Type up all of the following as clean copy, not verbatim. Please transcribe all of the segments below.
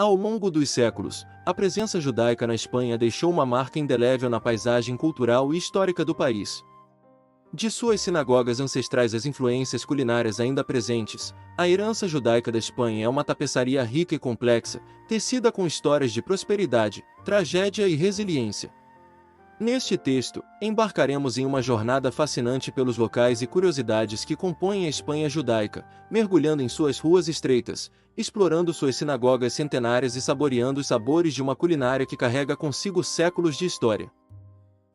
Ao longo dos séculos, a presença judaica na Espanha deixou uma marca indelével na paisagem cultural e histórica do país. De suas sinagogas ancestrais às influências culinárias ainda presentes, a herança judaica da Espanha é uma tapeçaria rica e complexa, tecida com histórias de prosperidade, tragédia e resiliência. Neste texto, embarcaremos em uma jornada fascinante pelos locais e curiosidades que compõem a Espanha judaica, mergulhando em suas ruas estreitas, explorando suas sinagogas centenárias e saboreando os sabores de uma culinária que carrega consigo séculos de história.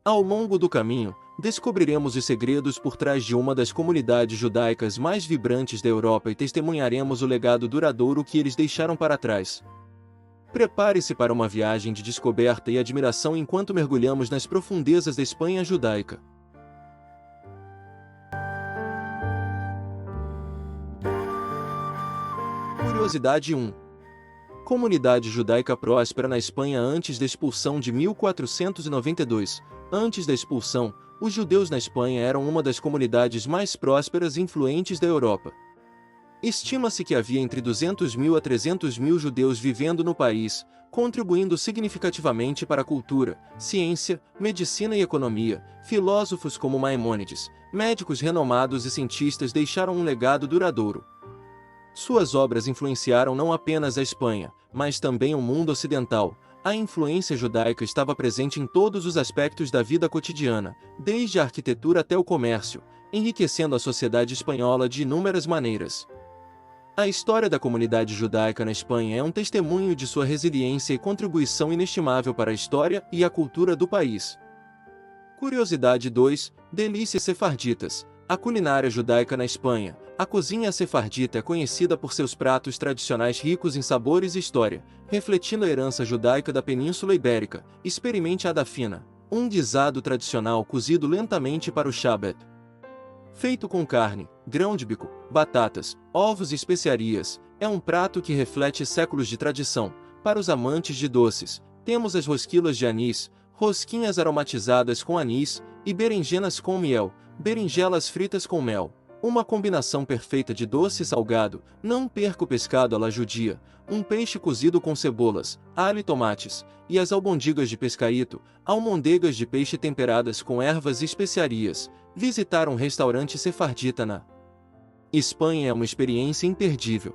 Ao longo do caminho, descobriremos os segredos por trás de uma das comunidades judaicas mais vibrantes da Europa e testemunharemos o legado duradouro que eles deixaram para trás. Prepare-se para uma viagem de descoberta e admiração enquanto mergulhamos nas profundezas da Espanha judaica. Curiosidade 1. Comunidade judaica próspera na Espanha antes da expulsão de 1492. Antes da expulsão, os judeus na Espanha eram uma das comunidades mais prósperas e influentes da Europa. Estima-se que havia entre 200.000 a 300.000 judeus vivendo no país, contribuindo significativamente para a cultura, ciência, medicina e economia. Filósofos como Maimônides, médicos renomados e cientistas deixaram um legado duradouro. Suas obras influenciaram não apenas a Espanha, mas também o mundo ocidental. A influência judaica estava presente em todos os aspectos da vida cotidiana, desde a arquitetura até o comércio, enriquecendo a sociedade espanhola de inúmeras maneiras. A história da comunidade judaica na Espanha é um testemunho de sua resiliência e contribuição inestimável para a história e a cultura do país. Curiosidade 2. Delícias sefarditas. A culinária judaica na Espanha. A cozinha sefardita é conhecida por seus pratos tradicionais ricos em sabores e história, refletindo a herança judaica da Península Ibérica. Experimente a dafina, um guisado tradicional cozido lentamente para o Shabbat. Feito com carne, grão de bico, batatas, ovos e especiarias, é um prato que reflete séculos de tradição. Para os amantes de doces, temos as rosquillas de anis, rosquinhas aromatizadas com anis, e berenjenas com miel, berinjelas fritas com mel. Uma combinação perfeita de doce e salgado. Não perca o pescado à la judia, um peixe cozido com cebolas, alho e tomates, e as albondigas de pescaíto, almôndegas de peixe temperadas com ervas e especiarias. Visitar um restaurante sefardita na Espanha é uma experiência imperdível.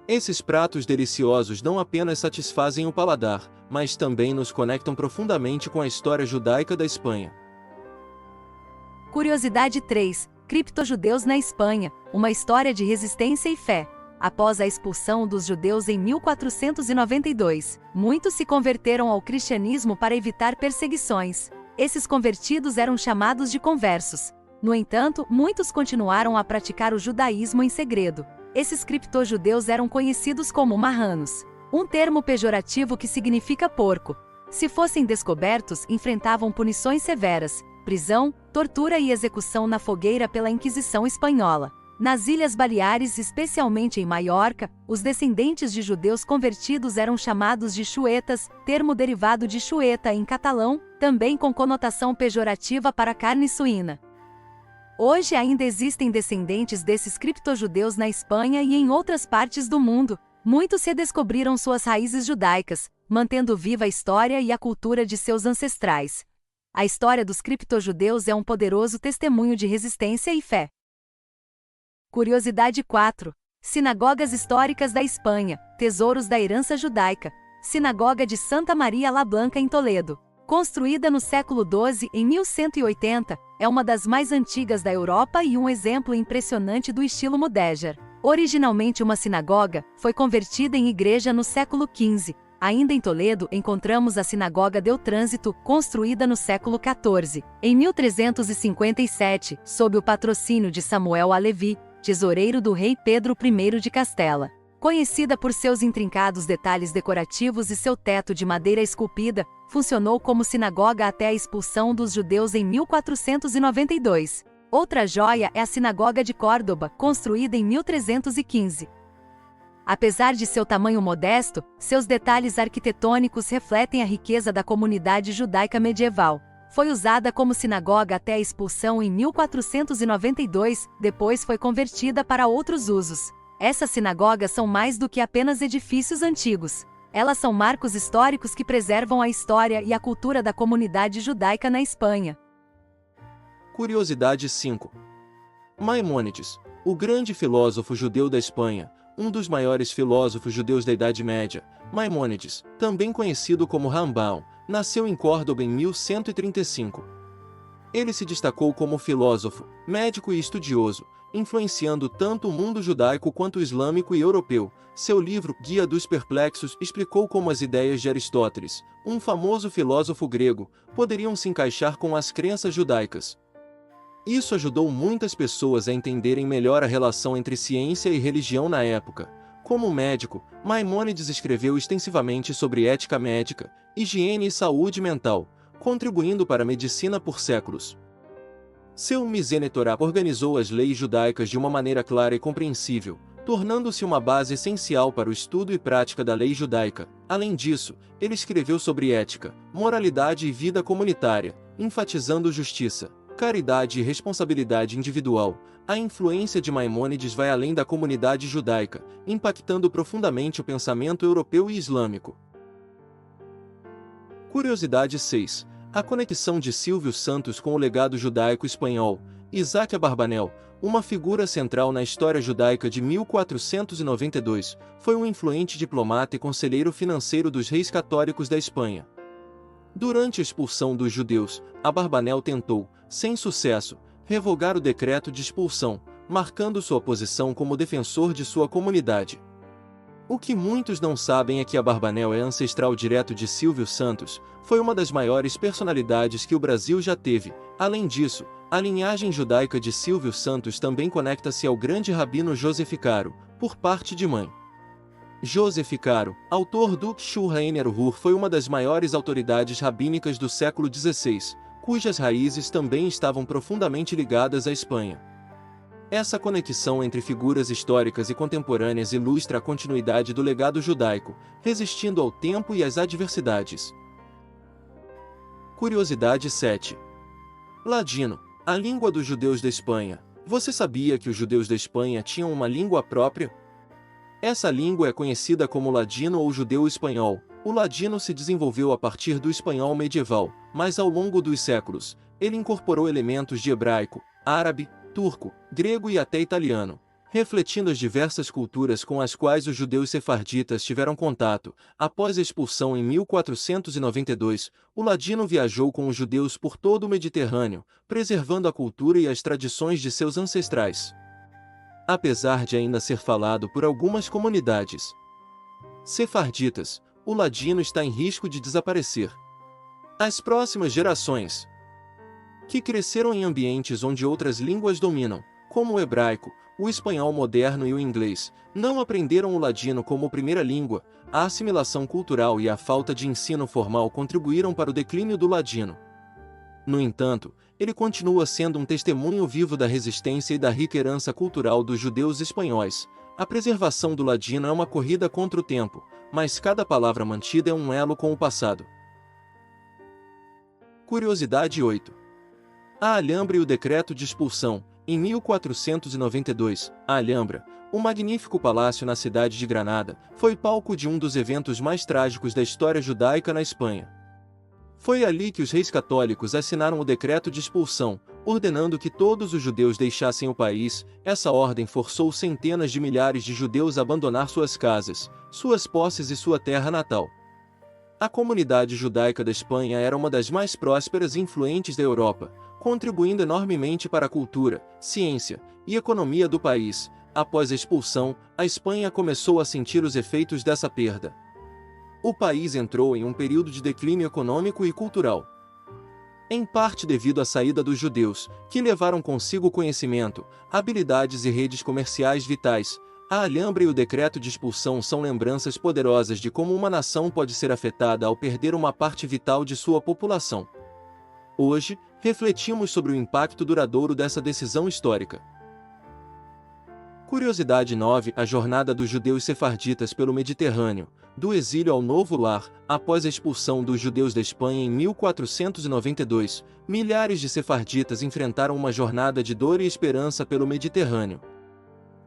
Esses pratos deliciosos não apenas satisfazem o paladar, mas também nos conectam profundamente com a história judaica da Espanha. Curiosidade 3. Criptojudeus na Espanha, uma história de resistência e fé. Após a expulsão dos judeus em 1492, muitos se converteram ao cristianismo para evitar perseguições. Esses convertidos eram chamados de conversos. No entanto, muitos continuaram a praticar o judaísmo em segredo. Esses criptojudeus eram conhecidos como marranos, um termo pejorativo que significa porco. Se fossem descobertos, enfrentavam punições severas, prisão, tortura e execução na fogueira pela Inquisição Espanhola. Nas Ilhas Baleares, especialmente em Maiorca, os descendentes de judeus convertidos eram chamados de chuetas, termo derivado de chueta em catalão, também com conotação pejorativa para carne suína. Hoje ainda existem descendentes desses criptojudeus na Espanha e em outras partes do mundo. Muitos redescobriram suas raízes judaicas, mantendo viva a história e a cultura de seus ancestrais. A história dos criptojudeus é um poderoso testemunho de resistência e fé. Curiosidade 4. Sinagogas históricas da Espanha, tesouros da herança judaica. Sinagoga de Santa Maria la Blanca em Toledo. Construída no século XII, em 1180, é uma das mais antigas da Europa e um exemplo impressionante do estilo mudéjar. Originalmente uma sinagoga, foi convertida em igreja no século XV. Ainda em Toledo, encontramos a Sinagoga del Trânsito, construída no século XIV. Em 1357, sob o patrocínio de Samuel Alevi, tesoureiro do rei Pedro I de Castela. Conhecida por seus intrincados detalhes decorativos e seu teto de madeira esculpida, funcionou como sinagoga até a expulsão dos judeus em 1492. Outra joia é a Sinagoga de Córdoba, construída em 1315. Apesar de seu tamanho modesto, seus detalhes arquitetônicos refletem a riqueza da comunidade judaica medieval. Foi usada como sinagoga até a expulsão em 1492, depois foi convertida para outros usos. Essas sinagogas são mais do que apenas edifícios antigos. Elas são marcos históricos que preservam a história e a cultura da comunidade judaica na Espanha. Curiosidade 5. Maimônides, o grande filósofo judeu da Espanha, um dos maiores filósofos judeus da Idade Média. Maimônides, também conhecido como Rambam, nasceu em Córdoba em 1135. Ele se destacou como filósofo, médico e estudioso, influenciando tanto o mundo judaico quanto o islâmico e europeu. Seu livro, Guia dos Perplexos, explicou como as ideias de Aristóteles, um famoso filósofo grego, poderiam se encaixar com as crenças judaicas. Isso ajudou muitas pessoas a entenderem melhor a relação entre ciência e religião na época. Como médico, Maimônides escreveu extensivamente sobre ética médica, higiene e saúde mental, contribuindo para a medicina por séculos. Seu Mishneh Torah organizou as leis judaicas de uma maneira clara e compreensível, tornando-se uma base essencial para o estudo e prática da lei judaica. Além disso, ele escreveu sobre ética, moralidade e vida comunitária, enfatizando justiça, caridade e responsabilidade individual. A influência de Maimônides vai além da comunidade judaica, impactando profundamente o pensamento europeu e islâmico. Curiosidade 6. A conexão de Silvio Santos com o legado judaico espanhol. Isaac Abarbanel, uma figura central na história judaica de 1492, foi um influente diplomata e conselheiro financeiro dos reis católicos da Espanha. Durante a expulsão dos judeus, Abarbanel tentou, sem sucesso, revogar o decreto de expulsão, marcando sua posição como defensor de sua comunidade. O que muitos não sabem é que Abarbanel é ancestral direto de Silvio Santos, foi uma das maiores personalidades que o Brasil já teve. Além disso, a linhagem judaica de Silvio Santos também conecta-se ao grande rabino Joseph Caro, por parte de mãe. Joseph Caro, autor do Shulchan Aruch, foi uma das maiores autoridades rabínicas do século XVI, cujas raízes também estavam profundamente ligadas à Espanha. Essa conexão entre figuras históricas e contemporâneas ilustra a continuidade do legado judaico, resistindo ao tempo e às adversidades. Curiosidade 7. Ladino, a língua dos judeus da Espanha. Você sabia que os judeus da Espanha tinham uma língua própria? Essa língua é conhecida como ladino ou judeu-espanhol. O ladino se desenvolveu a partir do espanhol medieval, mas ao longo dos séculos, ele incorporou elementos de hebraico, árabe, turco, grego e até italiano, refletindo as diversas culturas com as quais os judeus sefarditas tiveram contato. Após a expulsão em 1492, o ladino viajou com os judeus por todo o Mediterrâneo, preservando a cultura e as tradições de seus ancestrais. Apesar de ainda ser falado por algumas comunidades sefarditas, o ladino está em risco de desaparecer. As próximas gerações, que cresceram em ambientes onde outras línguas dominam, como o hebraico, o espanhol moderno e o inglês, não aprenderam o ladino como primeira língua. A assimilação cultural e a falta de ensino formal contribuíram para o declínio do ladino. No entanto, ele continua sendo um testemunho vivo da resistência e da rica herança cultural dos judeus espanhóis. A preservação do ladino é uma corrida contra o tempo, mas cada palavra mantida é um elo com o passado. Curiosidade 8. A Alhambra e o decreto de expulsão. Em 1492, a Alhambra, um magnífico palácio na cidade de Granada, foi palco de um dos eventos mais trágicos da história judaica na Espanha. Foi ali que os reis católicos assinaram o decreto de expulsão, ordenando que todos os judeus deixassem o país. Essa ordem forçou centenas de milhares de judeus a abandonar suas casas, suas posses e sua terra natal. A comunidade judaica da Espanha era uma das mais prósperas e influentes da Europa, contribuindo enormemente para a cultura, ciência e economia do país. Após a expulsão, a Espanha começou a sentir os efeitos dessa perda. O país entrou em um período de declínio econômico e cultural. Em parte devido à saída dos judeus, que levaram consigo conhecimento, habilidades e redes comerciais vitais, a Alhambra e o decreto de expulsão são lembranças poderosas de como uma nação pode ser afetada ao perder uma parte vital de sua população. Hoje, refletimos sobre o impacto duradouro dessa decisão histórica. Curiosidade 9. A jornada dos judeus sefarditas pelo Mediterrâneo, do exílio ao novo lar. Após a expulsão dos judeus da Espanha em 1492, milhares de sefarditas enfrentaram uma jornada de dor e esperança pelo Mediterrâneo.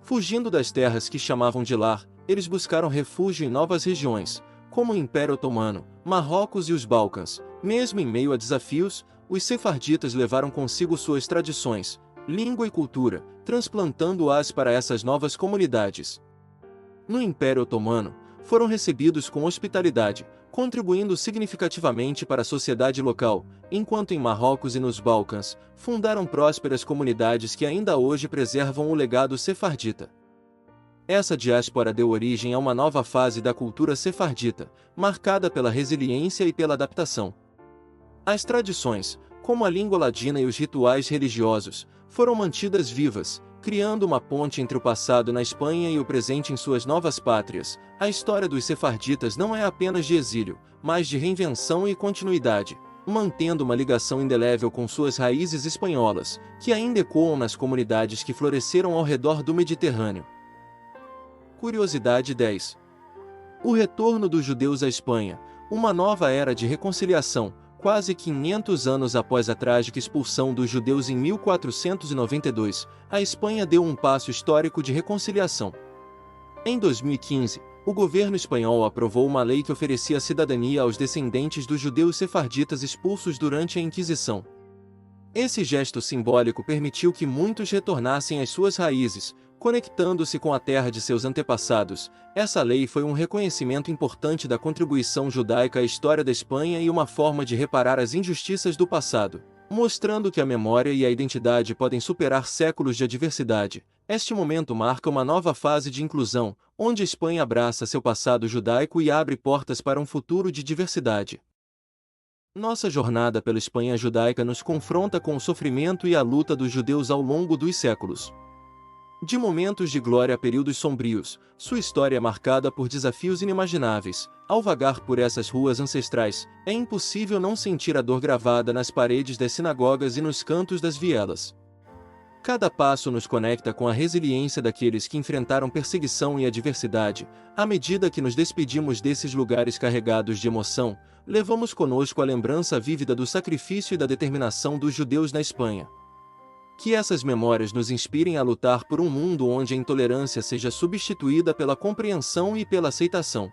Fugindo das terras que chamavam de lar, eles buscaram refúgio em novas regiões, como o Império Otomano, Marrocos e os Balcãs. Mesmo em meio a desafios, os sefarditas levaram consigo suas tradições, língua e cultura, transplantando-as para essas novas comunidades. No Império Otomano, foram recebidos com hospitalidade, contribuindo significativamente para a sociedade local, enquanto em Marrocos e nos Balcãs, fundaram prósperas comunidades que ainda hoje preservam o legado sefardita. Essa diáspora deu origem a uma nova fase da cultura sefardita, marcada pela resiliência e pela adaptação. As tradições, como a língua ladina e os rituais religiosos, foram mantidas vivas, criando uma ponte entre o passado na Espanha e o presente em suas novas pátrias. A história dos sefarditas não é apenas de exílio, mas de reinvenção e continuidade, mantendo uma ligação indelével com suas raízes espanholas, que ainda ecoam nas comunidades que floresceram ao redor do Mediterrâneo. Curiosidade 10. O retorno dos judeus à Espanha, uma nova era de reconciliação. Quase 500 anos após a trágica expulsão dos judeus em 1492, a Espanha deu um passo histórico de reconciliação. Em 2015, o governo espanhol aprovou uma lei que oferecia cidadania aos descendentes dos judeus sefarditas expulsos durante a Inquisição. Esse gesto simbólico permitiu que muitos retornassem às suas raízes, conectando-se com a terra de seus antepassados. Essa lei foi um reconhecimento importante da contribuição judaica à história da Espanha e uma forma de reparar as injustiças do passado, mostrando que a memória e a identidade podem superar séculos de adversidade. Este momento marca uma nova fase de inclusão, onde a Espanha abraça seu passado judaico e abre portas para um futuro de diversidade. Nossa jornada pela Espanha judaica nos confronta com o sofrimento e a luta dos judeus ao longo dos séculos. De momentos de glória a períodos sombrios, sua história é marcada por desafios inimagináveis. Ao vagar por essas ruas ancestrais, é impossível não sentir a dor gravada nas paredes das sinagogas e nos cantos das vielas. Cada passo nos conecta com a resiliência daqueles que enfrentaram perseguição e adversidade. À medida que nos despedimos desses lugares carregados de emoção, levamos conosco a lembrança vívida do sacrifício e da determinação dos judeus na Espanha. Que essas memórias nos inspirem a lutar por um mundo onde a intolerância seja substituída pela compreensão e pela aceitação.